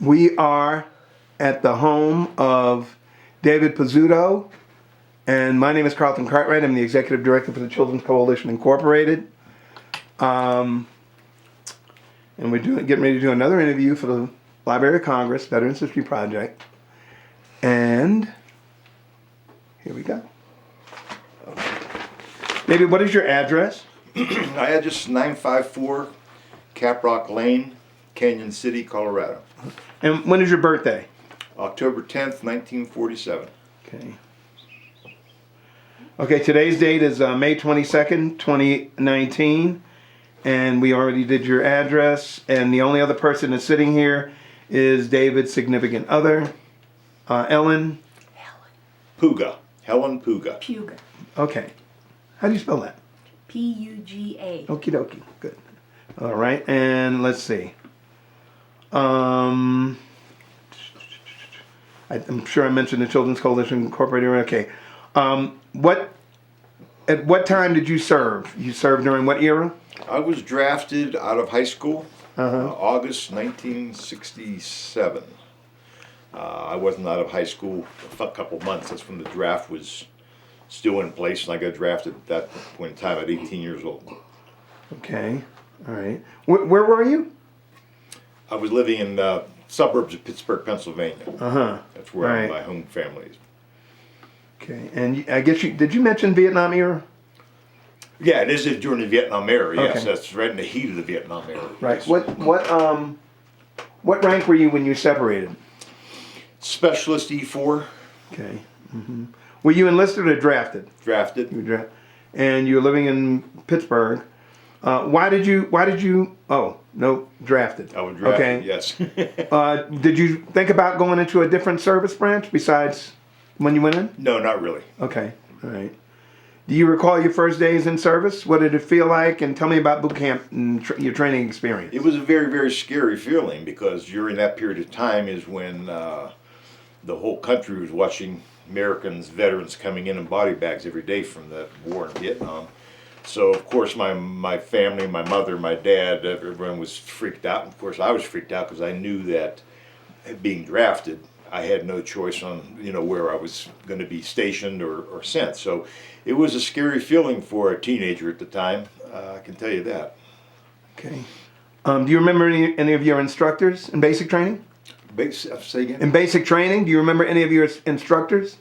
We are at the home of David Pizzuto, and my name is Carlton Cartwright. I'm the Executive Director for the Children's Coalition Incorporated. And we're getting ready to do another interview for the Library of Congress Veterans History Project. And here we go. David, what is your address? I had just 954 Caprock Lane, Canyon City, Colorado. And when is your birthday? October 10th, 1947. Okay. Okay, today's date is May 22nd, 2019. And we already did your address. And the only other person that's sitting here is David's significant other, Ellen. Puga. Helen Puga. Puga. Okay. How do you spell that? P-U-G-A. Okie dokie. Good. All right. And let's see. I'm sure I mentioned the Children's Coalition Incorporated. Okay. At what time did you serve? You served during what era? I was drafted out of high school, August 1967. I wasn't out of high school for a couple months. That's when the draft was still in place, and I got drafted at that point in time at 18 years old. Okay. All right. Where were you? I was living in suburbs of Pittsburgh, Pennsylvania. That's where my home family is. Okay. And I guess did you mention Vietnam era? Yeah, it is during the Vietnam era. Yes, Okay. that's right in the heat of the Vietnam era. Right. What rank were you when you separated? Specialist E4. Okay. Were you enlisted or drafted? Drafted. You were drafted. And you were living in Pittsburgh. Why did you? Oh no, drafted. I was drafted. Okay. Yes. Did you think about going into a different service branch besides when you went in? No, not really. Okay. All right. Do you recall your first days in service? What did it feel like? And tell me about boot camp and your training experience. It was a very, very scary feeling because during that period of time is when the whole country was watching Americans, veterans coming in body bags every day from the war in Vietnam. So of course my family, my mother, my dad, everyone was freaked out. And of course I was freaked out because I knew that being drafted, I had no choice on where I was going to be stationed or sent. So it was a scary feeling for a teenager at the time. I can tell you that. Okay. Do you remember any of your instructors in basic training? Say again? In basic training, do you remember any of your instructors?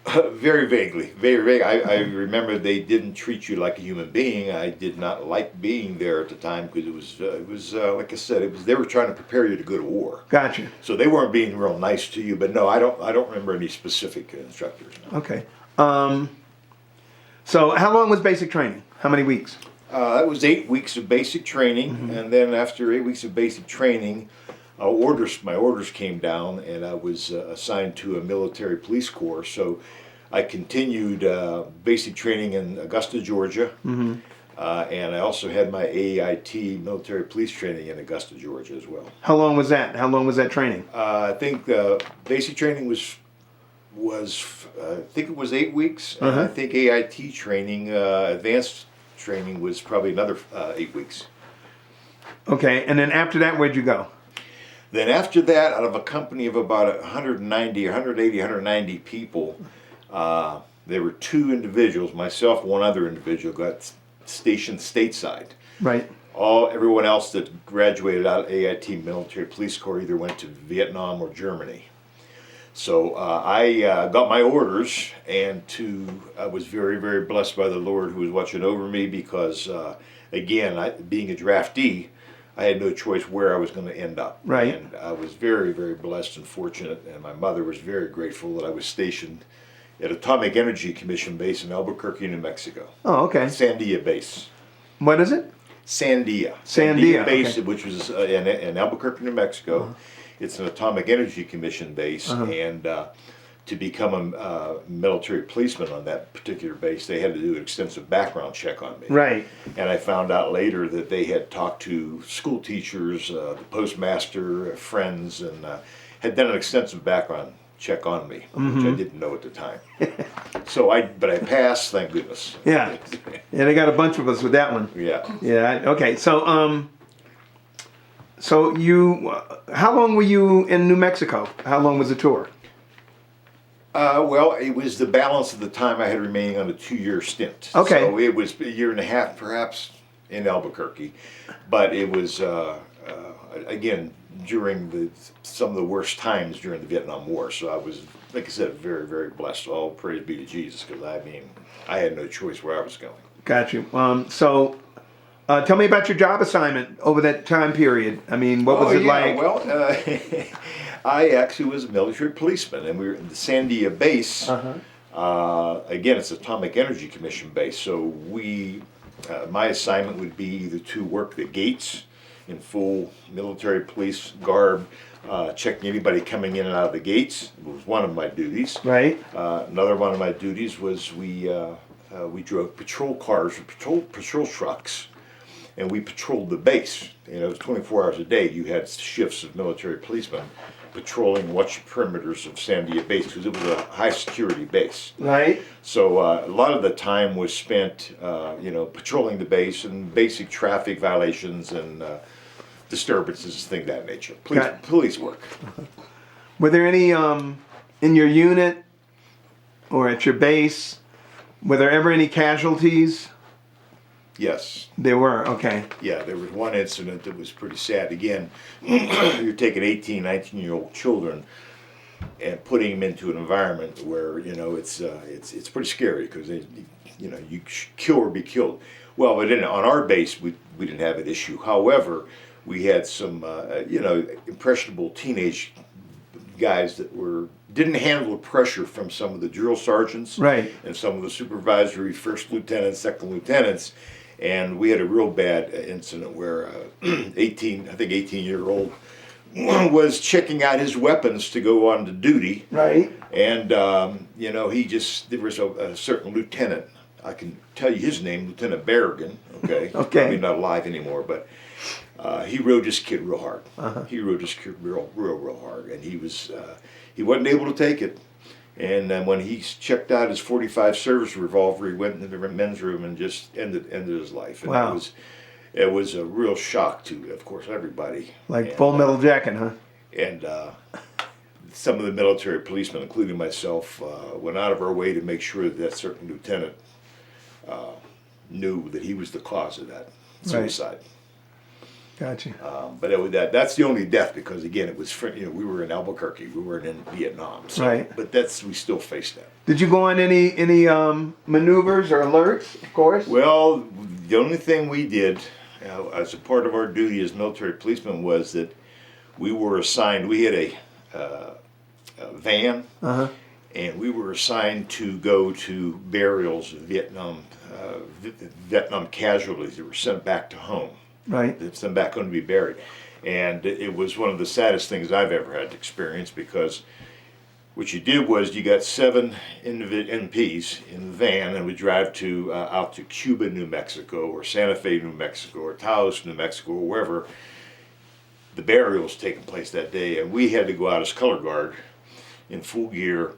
Very vaguely, very vague. I remember they didn't treat you like a human being. I did not like being there at the time because it was like I said, they were trying to prepare you to go to war. Gotcha. So they weren't being real nice to you. But no, I don't remember any specific instructors. No. Okay. So how long was basic training? How many weeks? That was 8 weeks of basic training, and then after 8 weeks of basic training, my orders came down, and I was assigned to a military police corps. So I continued basic training in Augusta, Georgia, and I also had my AIT military police training in Augusta, Georgia as well. How long was that? How long was that training? I think basic training was I think it was 8 weeks, and I think AIT training, advanced training, was probably another 8 weeks. Okay, and then after that, where'd you go? Then after that, out of a company of about 180, 190 people, there were 2 individuals, myself, one other individual, got stationed stateside. Right. Everyone else that graduated out of AIT military police corps either went to Vietnam or Germany. So I got my orders, and I was very, very blessed by the Lord who was watching over me because, again, being a draftee, I had no choice where I was going to end up. Right. And I was very, very blessed and fortunate, and my mother was very grateful that I was stationed at Atomic Energy Commission base in Albuquerque, New Mexico. Oh, okay. Sandia base. What is it? Sandia. Sandia, base, okay. Which was in Albuquerque, New Mexico. It's an Atomic Energy Commission base, and to become a military policeman on that particular base, they had to do an extensive background check on me. Right. And I found out later that they had talked to school teachers, the postmaster, friends, and had done an extensive background check on me, which I didn't know at the time. But I passed, thank goodness. Yeah. Yeah, they got a bunch of us with that one. Yeah. Yeah. Okay. So So how long were you in New Mexico? How long was the tour? Well, it was the balance of the time I had remaining on a 2-year stint. Okay. So it was a year and a half, perhaps, in Albuquerque, but it was again during some of the worst times during the Vietnam War. So I was, like I said, very, very blessed. All praise be to Jesus, because I mean, I had no choice where I was going. Got you. Tell me about your job assignment over that time period. I mean, what was it like? Well, I actually was a military policeman, and we were in the Sandia base. Again, it's Atomic Energy Commission base. So my assignment would be either to work the gates in full military police garb, checking anybody coming in and out of the gates. It was one of my duties. Right. Another one of my duties was we drove patrol cars or patrol trucks, and we patrolled the base. You know, it was 24 hours a day. You had shifts of military policemen patrolling, watching perimeters of Sandia base, because it was a high security base. Right. So a lot of the time was spent, patrolling the base and basic traffic violations and disturbances, things of that nature. Police work. Were there any in your unit or at your base? Were there ever any casualties? Yes. There were. Okay. Yeah, there was one incident that was pretty sad. Again, you're taking 18, 19-year-old children and putting them into an environment where, it's pretty scary, because you kill or be killed. Well, but on our base, we didn't have an issue. However, we had some, impressionable teenage guys that didn't handle the pressure from some of the drill sergeants, Right. and some of the supervisory first lieutenants, second lieutenants. And we had a real bad incident where 18-year-old was checking out his weapons to go on to duty. Right. And, there was a certain lieutenant, I can tell you his name, Lieutenant Berrigan, okay? Okay. Probably not alive anymore, but he rode this kid real hard. He rode this kid real hard. And he wasn't able to take it. And then when he checked out his .45 service revolver, he went into the men's room and just ended his life. And Wow. It was a real shock to, of course, everybody. Like Full Metal Jacket, huh? And some of the military policemen, including myself, went out of our way to make sure that certain lieutenant knew that he was the cause of that suicide. Gotcha. But that's the only death, because again, it was we were in Albuquerque, we weren't in Vietnam. So, Right. But we still faced that. Did you go on any maneuvers or alerts? Of course. Well, the only thing we did as a part of our duty as military policemen was that we were assigned. We had a van, and we were assigned to go to burials of Vietnam casualties that were sent back to home. Right. It's them back home to be buried. And it was one of the saddest things I've ever had to experience, because what you did was you got 7 MPs in the van, and we drive out to Cuba, New Mexico, or Santa Fe, New Mexico, or Taos, New Mexico, or wherever the burial was taking place that day. And we had to go out as color guard in full gear,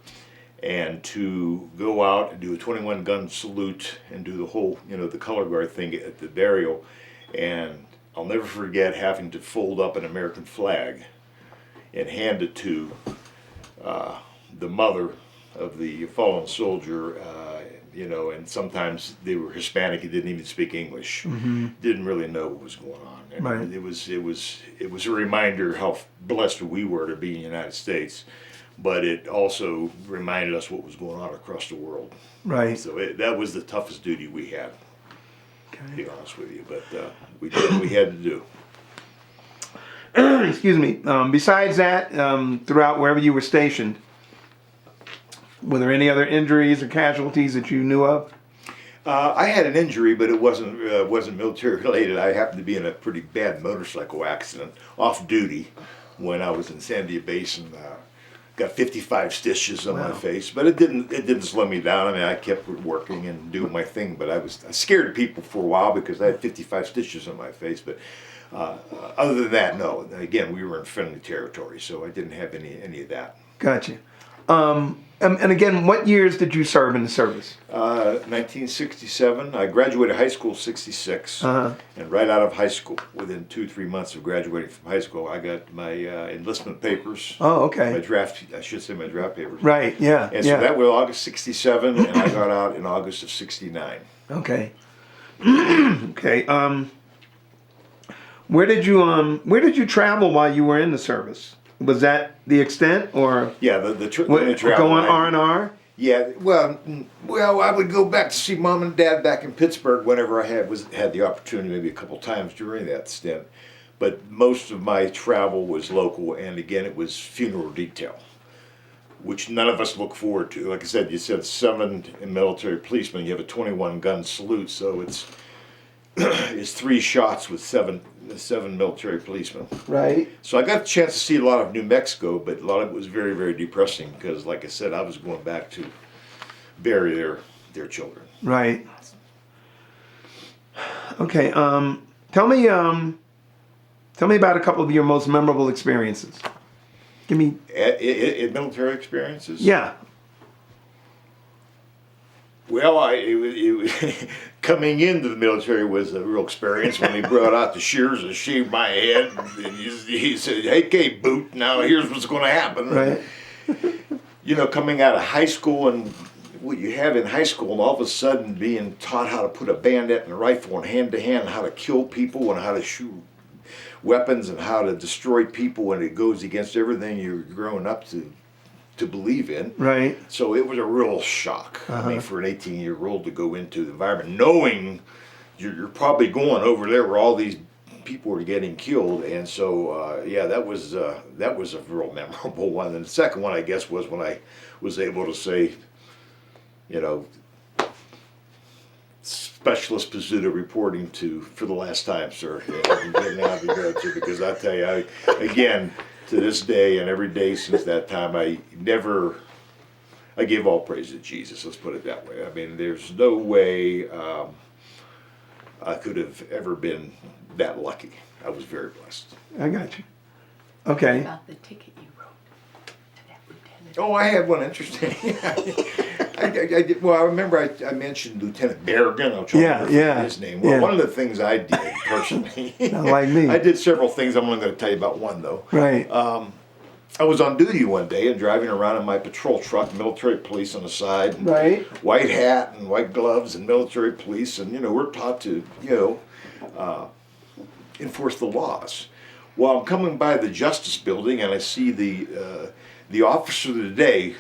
and to go out and do a 21-gun salute and do the whole, the color guard thing at the burial. And I'll never forget having to fold up an American flag and hand it to the mother of the fallen soldier, and sometimes they were Hispanic and didn't even speak English, didn't really know what was going on. And Right. it was a reminder how blessed we were to be in the United States, but it also reminded us what was going on across the world. Right. So that was the toughest duty we had. To be honest with you, but we did what we had to do. Excuse me. Besides that, throughout wherever you were stationed, were there any other injuries or casualties that you knew of? I had an injury, but it wasn't military related. I happened to be in a pretty bad motorcycle accident off duty when I was in Sandia Base, and got 55 stitches on my face, but it didn't slow me down. I mean, I kept working and doing my thing, but I scared people for a while because I had 55 stitches on my face. But other than that, no. Again, we were in friendly territory, so I didn't have any of that. Gotcha. And again, what years did you serve in the service? 1967. I graduated high school 66, Uh-huh. and right out of high school, within 3 months of graduating from high school, I got my enlistment papers. Oh, okay. My draft, I should say my draft papers. Right, yeah, And yeah. so that was August 67, and I got out in August of 69. Okay. Okay. Where did you travel while you were in the service? Was that the extent, or Yeah, the go on R&R? Yeah, well, I would go back to see mom and dad back in Pittsburgh whenever I had the opportunity, maybe a couple times during that stint. But most of my travel was local, and again, it was funeral detail, which none of us look forward to. Like I said, you said 7 military policemen. You have a 21-gun salute, so it's 3 shots with seven military policemen. Right. So I got a chance to see a lot of New Mexico, but a lot of it was very, very depressing because, like I said, I was going back to bury their children. Right. Okay. Tell me about a couple of your most memorable experiences. Give me. In military experiences? Yeah. Well, coming into the military was a real experience when he brought out the shears and shaved my head. And he said, "Hey, okay, boot, now here's what's going to happen." Right. You know, coming out of high school and what you have in high school, and all of a sudden being taught how to put a bayonet and a rifle and hand-to-hand, how to kill people and how to shoot weapons and how to destroy people, and it goes against everything you're growing up to believe in. Right. So it was a real shock. I mean, for an 18-year-old to go into the environment knowing you're probably going over there where all these people are getting killed, and so yeah, that was a real memorable one. And the second one, I guess, was when I was able to say, you know, Specialist Pizzuto reporting for the last time, sir. I'm getting out of the military, because I tell you, again, to this day and every day since that time, I give all praise to Jesus. Let's put it that way. I mean, there's no way I could have ever been that lucky. I was very blessed. I got you. Okay. About the ticket you wrote to that lieutenant. Oh, I had one interesting. I did, well, I remember I mentioned Lieutenant Berrigan. I'll try to remember his name. Well, one of the things I did personally, not like me. I did several things. I'm only going to tell you about one, though. Right. I was on duty one day and driving around in my patrol truck, military police on the side, and Right. white hat and white gloves and military police, and we're taught to enforce the laws. Well, I'm coming by the Justice Building and I see the officer of the day,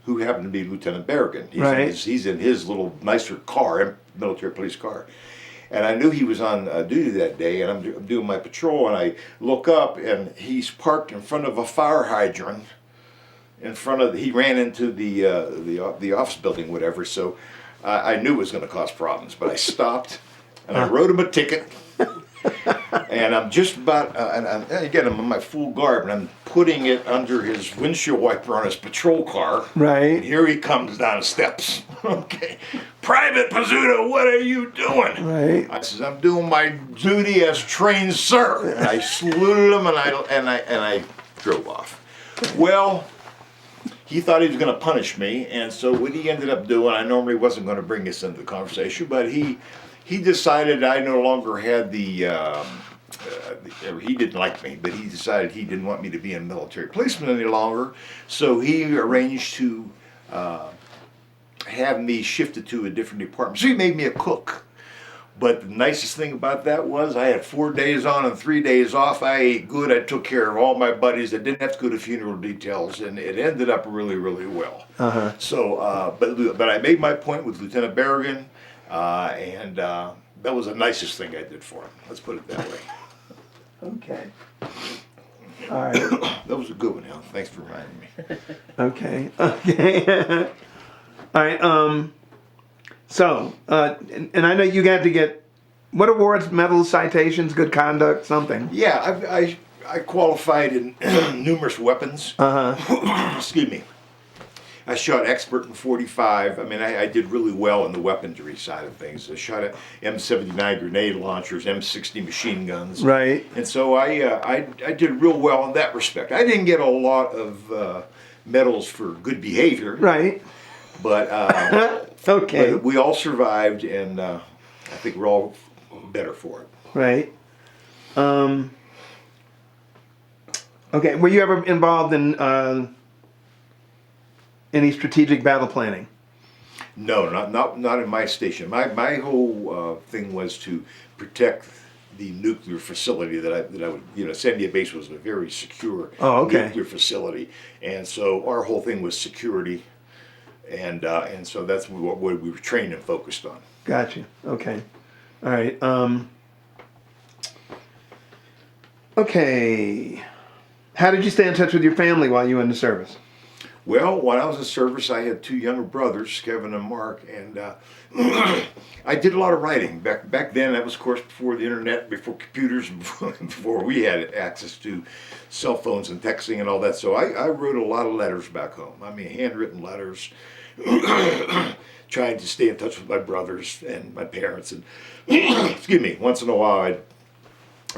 who happened to be Lieutenant Berrigan. He's in his little nicer car, military police car. And I knew he was on duty that day, and I'm doing my patrol, and I look up, and he's parked in front of a fire hydrant. He ran into the office building, whatever. So I knew it was going to cause problems, but I stopped, and I wrote him a ticket. And I'm just about, and again, I'm in my full garb, and I'm putting it under his windshield wiper on his patrol car. Right. And here he comes down the steps. Okay. Private Pizzuto, what are you doing? Right. I says, I'm doing my duty as trained sir. And I saluted him, and I drove off. Well, he thought he was going to punish me, and so what he ended up doing, I normally wasn't going to bring this into the conversation, but he decided I no longer had he didn't like me, but he decided he didn't want me to be a military policeman any longer, so he arranged to have me shifted to a different department. So he made me a cook. But the nicest thing about that was I had 4 days on and 3 days off. I ate good. I took care of all my buddies. I didn't have to go to funeral details, and it ended up really, really well. So, but I made my point with Lieutenant Berrigan, and that was the nicest thing I did for him. Let's put it that way. Okay. All right. That was a good one, Al. Thanks for reminding me. Okay. Okay. All right. So, and I know you got to get what awards, medals, citations, good conduct, something. Yeah, I qualified in numerous weapons. Excuse me. I shot expert in .45. I mean, I did really well in the weaponry side of things. I shot at M79 grenade launchers, M60 machine guns. Right. And so I did real well in that respect. I didn't get a lot of medals for good behavior. Right. But, Okay. but we all survived, and I think we're all better for it. Right. Okay. Were you ever involved in any strategic battle planning? No, not in my station. My whole thing was to protect the nuclear facility that I would, Sandia Base was a very secure nuclear facility, and so our whole thing was security, and so that's what we were trained and focused on. Gotcha. Okay. All right. Okay. How did you stay in touch with your family while you were in the service? Well, when I was in service, I had two younger brothers, Kevin and Mark, and I did a lot of writing. Back then, that was, of course, before the internet, before computers, before we had access to cell phones and texting and all that. So I wrote a lot of letters back home. I mean, handwritten letters, trying to stay in touch with my brothers and my parents. And excuse me, once in a while, I'd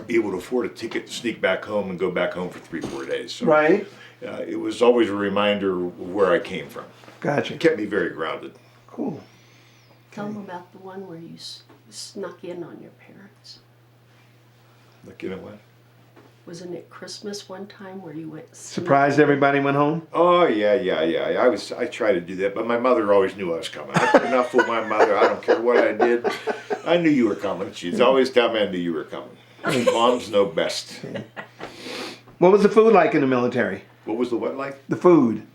be able to afford a ticket to sneak back home and go back home for 3-4 days. So, right. it was always a reminder of where I came from. Gotcha. It kept me very grounded. Cool. Tell them about the one where you snuck in on your parents. Like, you know what? Wasn't it Christmas one time where you went Surprised everybody went home? Oh yeah. I tried to do that, but my mother always knew I was coming. I could not fool my mother. I don't care what I did. I knew you were coming. She'd always tell me I knew you were coming. Moms know best. What was the food like in the military? What was the what like? The food.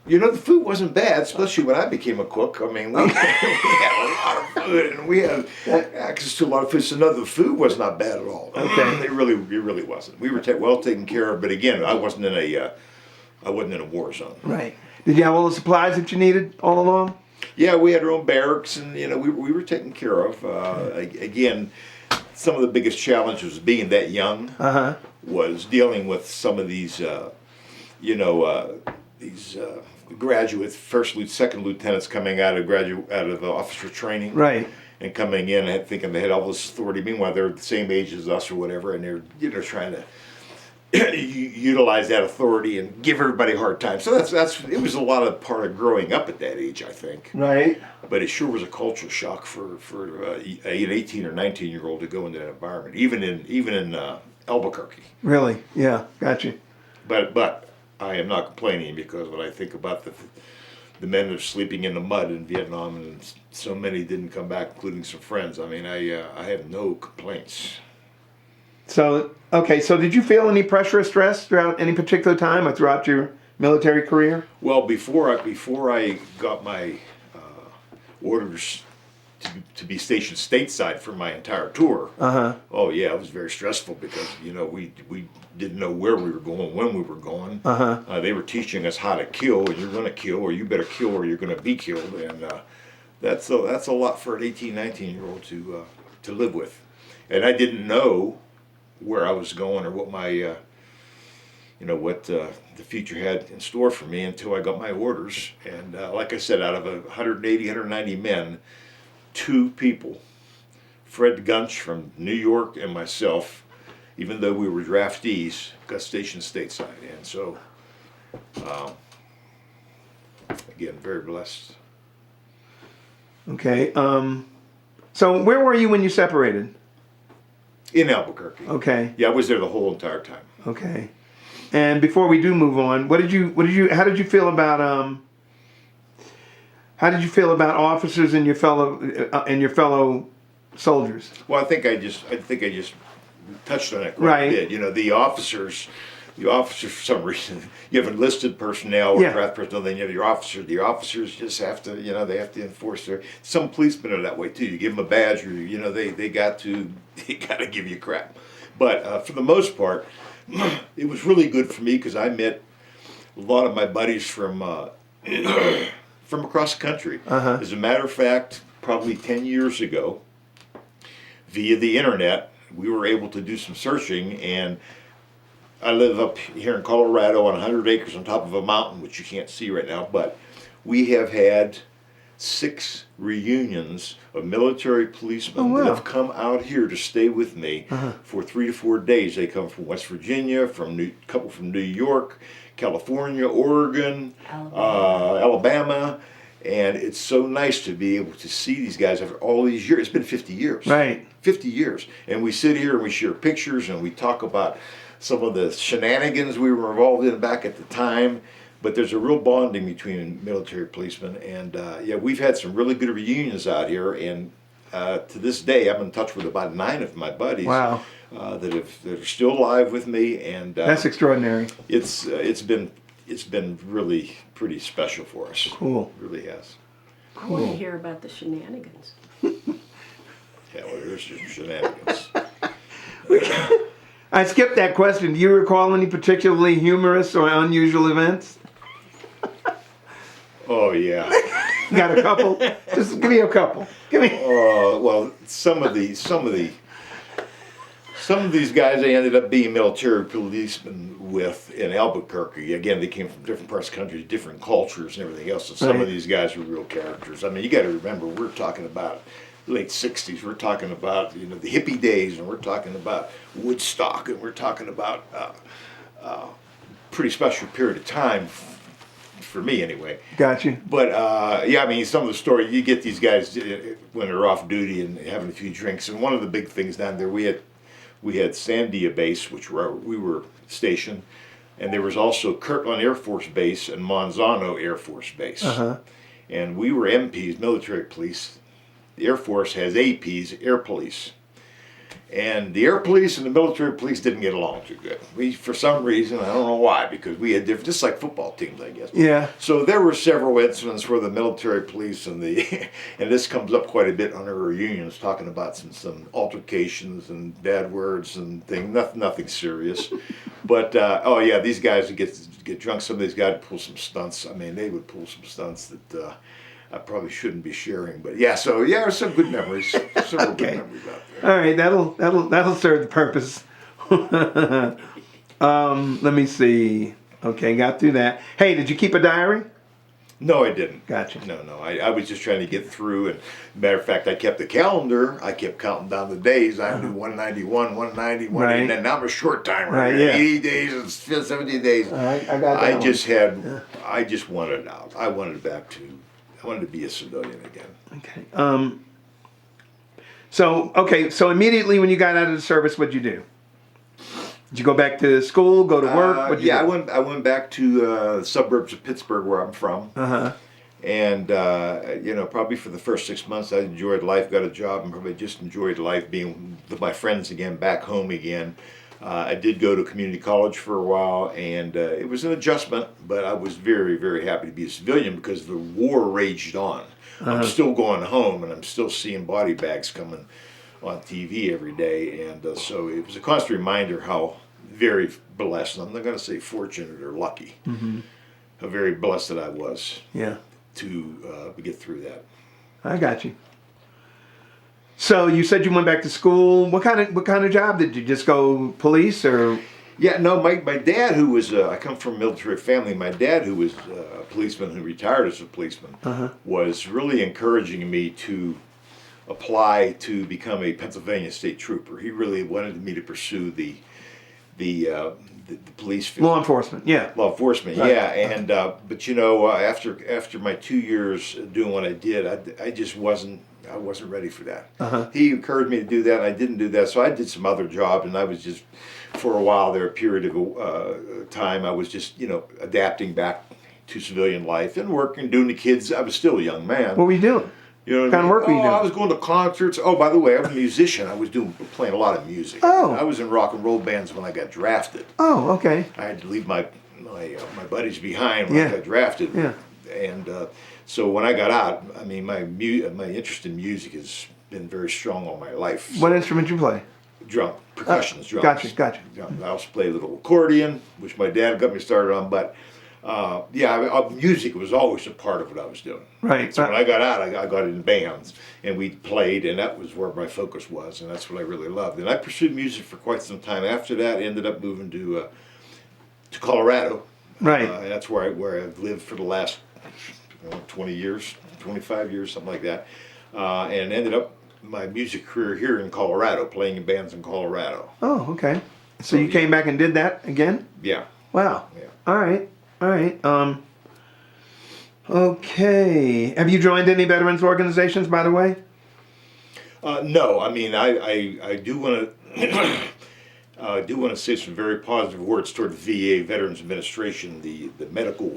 The food wasn't bad, especially when I became a cook. I mean, we had a lot of food, and we had access to a lot of food. So no, the food was not bad at all. Okay. It really wasn't. We were well taken care of, but again, I wasn't in a war zone. Right. Did you have all the supplies that you needed all along? Yeah, we had our own barracks, and we were taken care of. Again, some of the biggest challenges being that young was dealing with some of these, graduate second lieutenants coming out of officer training, Right. and coming in and thinking they had all this authority. Meanwhile, they're the same age as us or whatever, and they're trying to utilize that authority and give everybody a hard time. So it was a lot of part of growing up at that age, I think. Right. But it sure was a culture shock for an 18 or 19-year-old to go into that environment, even in Albuquerque. Really? Yeah. Gotcha. But I am not complaining, because when I think about the men that are sleeping in the mud in Vietnam, and so many didn't come back, including some friends. I mean, I have no complaints. So, okay. So did you feel any pressure or stress throughout any particular time or throughout your military career? Well, before I got my orders to be stationed stateside for my entire tour. Oh yeah, it was very stressful, because we didn't know where we were going, when we were going. They were teaching us how to kill, and you're going to kill, or you better kill, or you're going to be killed, and that's a lot for an 18, 19-year-old to live with. And I didn't know where I was going or what my the future had in store for me until I got my orders. And like I said, out of 180, 190 men, 2 people, Fred Gunch from New York and myself, even though we were draftees, got stationed stateside. And so, again, very blessed. Okay. So where were you when you separated? In Albuquerque. Okay. Yeah, I was there the whole entire time. Okay. And before we do move on, how did you feel about officers and your fellow soldiers? Well, I think I just touched on it quite Right. a bit. The officers for some reason, you have enlisted personnel or draft personnel, then you have your officers. The officers just have to, they have to enforce some policemen are that way too. You give them a badge, or they got to give you crap. But for the most part, it was really good for me, because I met a lot of my buddies from across the country. As a matter of fact, probably 10 years ago, via the internet, we were able to do some searching, and I live up here in Colorado on 100 acres on top of a mountain, which you can't see right now, but we have had 6 reunions of military policemen Oh, wow. that have come out here to stay with me for 3 to 4 days. They come from West Virginia, couple from New York, California, Oregon, Alabama, and it's so nice to be able to see these guys after all these years. It's been 50 years. Right. 50 years. And we sit here and we share pictures and we talk about some of the shenanigans we were involved in back at the time. But there's a real bonding between military policemen, and yeah, we've had some really good reunions out here. And to this day, I'm in touch with about 9 of my buddies. Wow. That are still alive with me, and That's extraordinary. it's been really pretty special for us. Cool. It really has. I want to hear about the shenanigans. Yeah, well, there's just shenanigans. I skipped that question. Do you recall any particularly humorous or unusual events? Oh yeah. You got a couple? Just give me a couple. Give me. Well, some of these guys I ended up being military policemen with in Albuquerque. Again, they came from different parts of the country, different cultures and everything else. And some of these guys were real characters. I mean, you got to remember, we're talking about late 60s. We're talking about, the hippie days, and we're talking about Woodstock, and we're talking about pretty special period of time for me anyway. Got you. But yeah, I mean, some of the stories, you get these guys when they're off duty and having a few drinks. And one of the big things down there, we had Sandia Base, which we were stationed, and there was also Kirtland Air Force Base and Monzano Air Force Base. And we were MPs, military police. The Air Force has APs, air police. And the air police and the military police didn't get along too good. We, for some reason, I don't know why, because we had different, just like football teams, I guess. Yeah. So there were several incidents where the military police and and this comes up quite a bit on our reunions, talking about some altercations and bad words and things. Nothing serious. But oh yeah, these guys would get drunk. Some of these guys would pull some stunts. I mean, they would pull some stunts that I probably shouldn't be sharing. But yeah, so yeah, there's some good memories. Several good memories out there. All right, that'll serve the purpose. Let me see. Okay, got through that. Hey, did you keep a diary? No, I didn't. Gotcha. No. I was just trying to get through. And matter of fact, I kept the calendar. I kept counting down the days. I knew 191, 190, 180. Right. And then now I'm a short timer. Right, yeah. 80 days and 70 days. All right, I got that I one. just wanted out. I wanted to be a civilian again. Okay. So immediately when you got out of the service, what'd you do? Did you go back to school, go to work? What'd you do? I went back to the suburbs of Pittsburgh, where I'm from. And probably for the first 6 months, I enjoyed life. Got a job, and probably just enjoyed life, being with my friends again, back home again. I did go to community college for a while, and it was an adjustment, but I was very, very happy to be a civilian because the war raged on. I'm still going home, and I'm still seeing body bags coming on TV every day, and so it was a constant reminder how very blessed, and I'm not going to say fortunate or lucky, how very blessed that I was to get through that. I got you. So you said you went back to school. What kind of job did you just go police or? Yeah, no, my dad, who was, I come from a military family, my dad, who was a policeman who retired as a policeman, was really encouraging me to apply to become a Pennsylvania state trooper. He really wanted me to pursue the police field. Law enforcement, yeah. Law enforcement, Right. yeah. And, but after my 2 years doing what I did, I wasn't ready for that. He encouraged me to do that, and I didn't do that. So I did some other jobs, and I was just, for a while there, a period of time, I was just, adapting back to civilian life and working, doing the kids. I was still a young man. What were you doing? You know What kind of work were you doing? I was going to concerts. Oh, by the way, I was a musician. I was playing a lot of music. Oh. I was in rock and roll bands when I got drafted. Oh, okay. I had to leave my buddies behind when I got drafted. Yeah. And so when I got out, I mean, my interest in music has been very strong all my life. What instrument you play? Drum, percussions, drums. Gotcha. Drums. I also play a little accordion, which my dad got me started on. But music was always a part of what I was doing. Right. So when I got out, I got in bands, and we played, and that was where my focus was, and that's what I really loved. And I pursued music for quite some time. After that, I ended up moving to Colorado. Right. And that's where I've lived for the last 20 years, 25 years, something like that, and ended up my music career here in Colorado, playing in bands in Colorado. Oh, okay. So you came back and did that again? Yeah. Wow. Yeah. All right. All right. Okay. Have you joined any veterans organizations, by the way? No, I mean, I do want to I do want to say some very positive words toward the VA Veterans Administration, the medical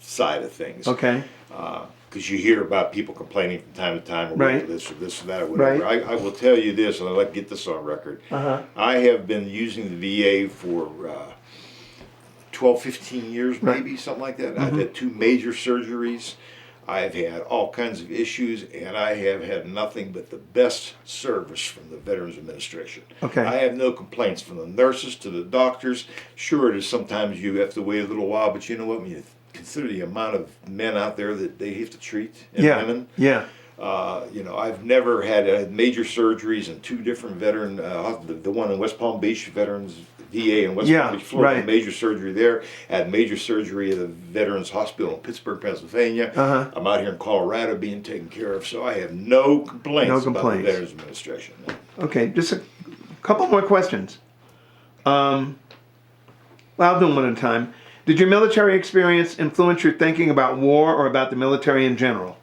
side of things. Okay. Because you hear about people complaining from time to time Right. about this or that or whatever. Right. I will tell you this, and I'd like to get this on record. Uh-huh. I have been using the VA for 12, 15 years, Right. maybe, something like that. I've had 2 major surgeries. I've had all kinds of issues, and I have had nothing but the best service from the Veterans Administration. Okay. I have no complaints from the nurses to the doctors. Sure, it is sometimes you have to wait a little while, but you know what? When you consider the amount of men out there that they have to treat, and Yeah. women, Yeah. you know, I've never had major surgeries in 2 different veteran, the one in West Palm Beach, Veterans VA in West Yeah, Palm Beach, Florida, right. major surgery there. Had major surgery at the Veterans Hospital in Pittsburgh, Pennsylvania. Uh-huh. I'm out here in Colorado being taken care of, so I have no complaints, No about complaints. the Veterans Administration. No. Okay. Just a couple more questions. Well, I'll do them one at a time. Did your military experience influence your thinking about war or about the military in general?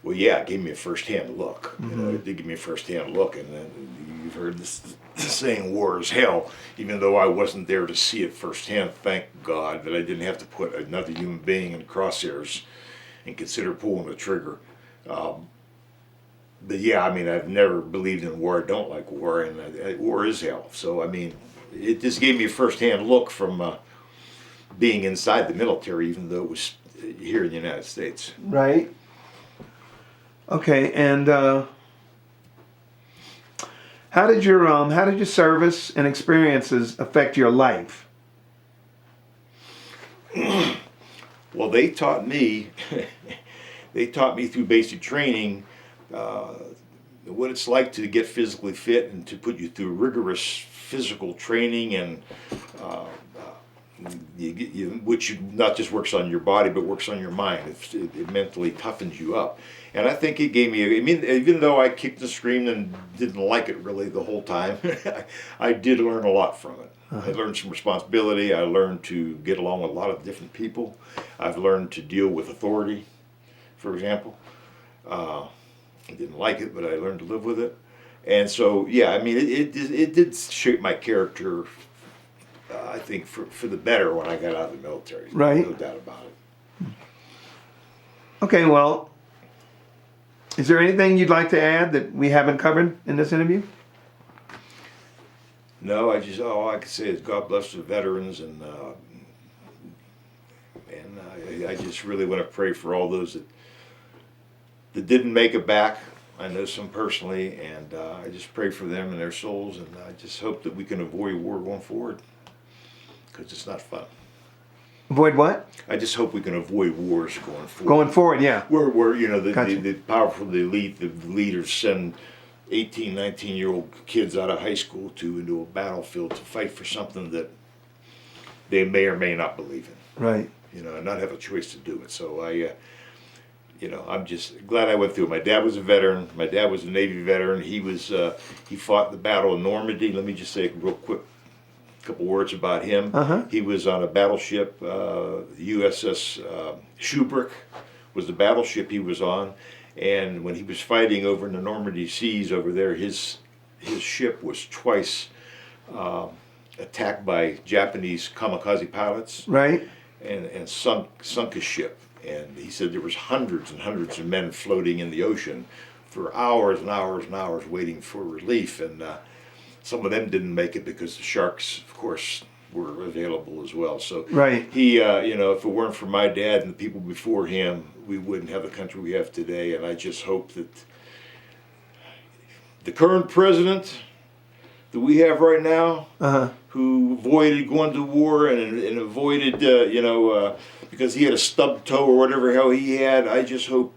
Well, yeah, it gave me a first-hand look. You know, it did give me a first-hand look, and then you've heard this saying, "War is hell." Even though I wasn't there to see it firsthand, thank God that I didn't have to put another human being in crosshairs and consider pulling the trigger. But yeah, I mean, I've never believed in war. I don't like war, and war is hell. So I mean, it just gave me a first-hand look from being inside the military, even though it was here in the United States. Right. Okay, and how did your service and experiences affect your life? Well, they taught me, they taught me through basic training what it's like to get physically fit and to put you through rigorous physical training and which not just works on your body but works on your mind. It mentally toughens you up. And I think it gave me, I mean, even though I kicked and screamed and didn't like it really the whole time, I did learn a lot from it. I learned some responsibility. I learned to get along with a lot of different people. I've learned to deal with authority, for example. I didn't like it, but I learned to live with it. And so, yeah, I mean, it did shape my character, I think, for the better when I got out of the military. Right. No doubt about it. Okay, well, is there anything you'd like to add that we haven't covered in this interview? No, all I can say is God bless the veterans, and I just really want to pray for all those that didn't make it back. I know some personally, and I just pray for them and their souls, and I just hope that we can avoid war going forward, because it's not fun. Avoid what? I just hope we can avoid wars going forward. Going forward, yeah. Where you know, Gotcha. the powerful, the elite, the leaders send 18, 19-year-old kids out of high school into a battlefield to fight for something that they may or may not believe in. Right. You know, and not have a choice to do it. So you know, I'm just glad I went through it. My dad was a veteran. My dad was a Navy veteran. He fought the Battle of Normandy. Let me just say a real quick couple words about him. Uh-huh. He was on a battleship, USS Shubrick was the battleship he was on, and when he was fighting over in the Normandy seas over there, his ship was twice attacked by Japanese kamikaze pilots, Right. and sunk his ship. And he said there was hundreds and hundreds of men floating in the ocean for hours and hours and hours waiting for relief, and some of them didn't make it because the sharks, of course, were available as well. So Right. he, you know, if it weren't for my dad and the people before him, we wouldn't have the country we have today. And I just hope that the current president that we have right now, Uh-huh. who avoided going to war and avoided, because he had a stubbed toe or whatever hell he had, I just hope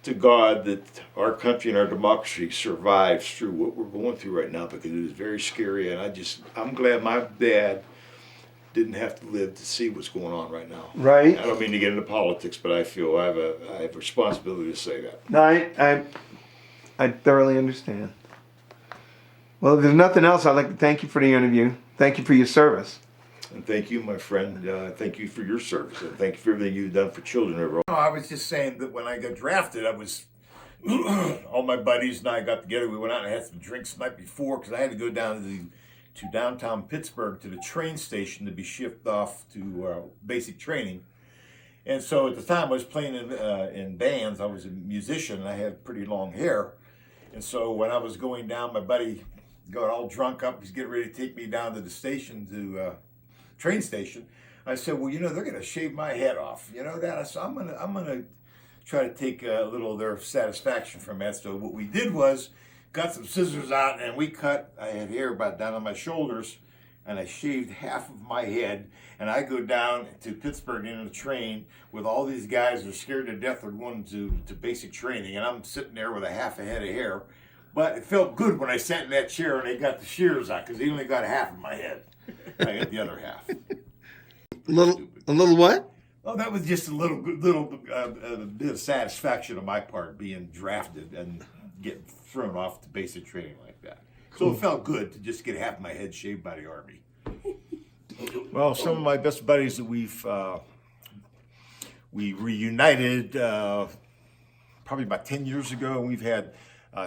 to God that our country and our democracy survives through what we're going through right now, because it is very scary. And I'm glad my dad didn't have to live to see what's going on right now. Right. I don't mean to get into politics, but I feel I have a responsibility to say that. No, I thoroughly understand. Well, if there's nothing else, I'd like to thank you for the interview. Thank you for your service. And thank you, my friend. Thank you for your service, and thank you for everything you've done for children overall. No, I was just saying that when I got drafted, I was all my buddies and I got together. We went out and had some drinks the night before because I had to go down to downtown Pittsburgh to the train station to be shipped off to basic training. And so at the time I was playing in bands. I was a musician and I had pretty long hair. And so when I was going down, my buddy got all drunk up. He's getting ready to take me down to the station, to train station. I said, well, you know, they're going to shave my head off. You know that? So I'm gonna try to take a little of their satisfaction from that. So what we did was got some scissors out and we cut. I had hair about down on my shoulders, and I shaved half of my head. And I go down to Pittsburgh in a train with all these guys who are scared to death. They're going to basic training, and I'm sitting there with a half a head of hair. But it felt good when I sat in that chair and they got the shears out, because they only got half of my head. I got the other half. A little what? Oh, that was just a little bit of satisfaction on my part, being drafted and getting thrown off to basic training like that. So it felt good to just get half my head shaved by the Army. Well, some of my best buddies that we reunited probably about 10 years ago, and we've had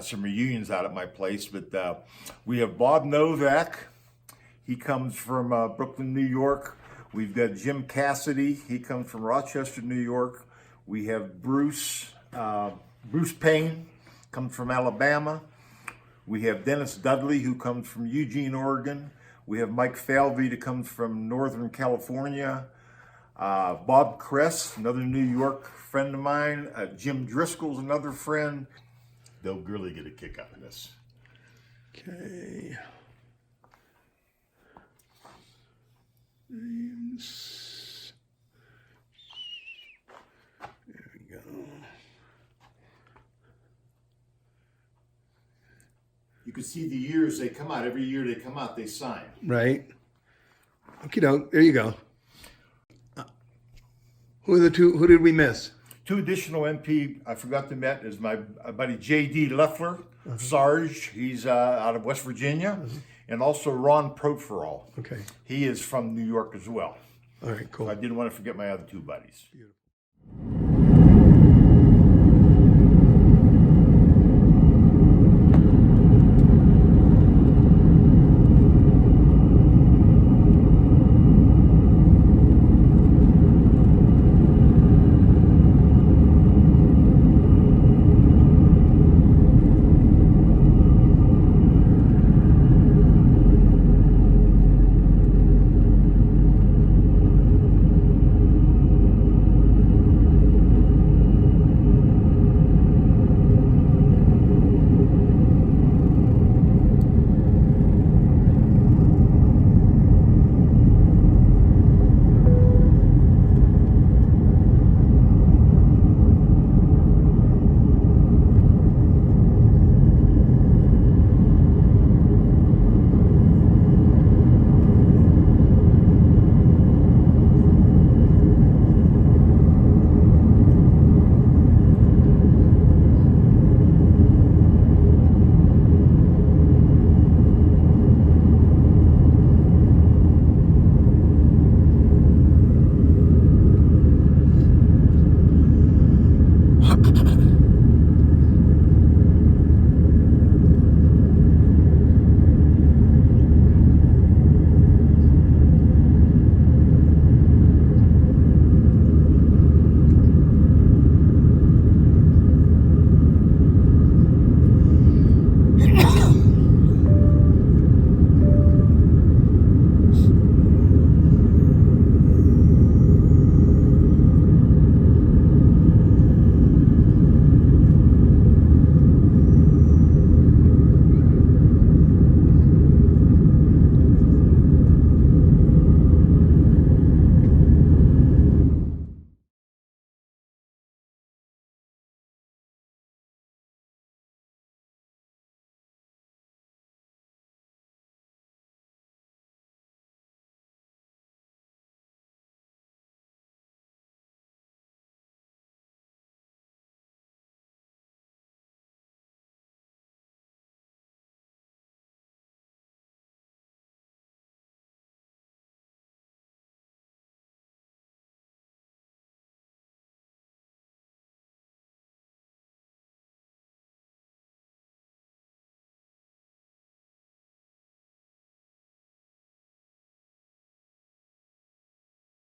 some reunions out at my place. But we have Bob Novak. He comes from Brooklyn, New York. We've got Jim Cassidy. He comes from Rochester, New York. We have Bruce Payne, comes from Alabama. We have Dennis Dudley, who comes from Eugene, Oregon. We have Mike Falvey, that comes from Northern California. Bob Kress, another New York friend of mine. Jim Driscoll's another friend. They'll really get a kick out of this. Okay. Names. There we go. You can see the years they come out. Every year they come out, they sign. Right. Okie doke. There you go. Who are the two? Who did we miss? Two additional MP I forgot to mention is my buddy J.D. Leffler, Sarge. He's out of West Virginia. And also Ron Proferol. Okay. He is from New York as well. All right, cool. I didn't want to forget my other two buddies. Beautiful.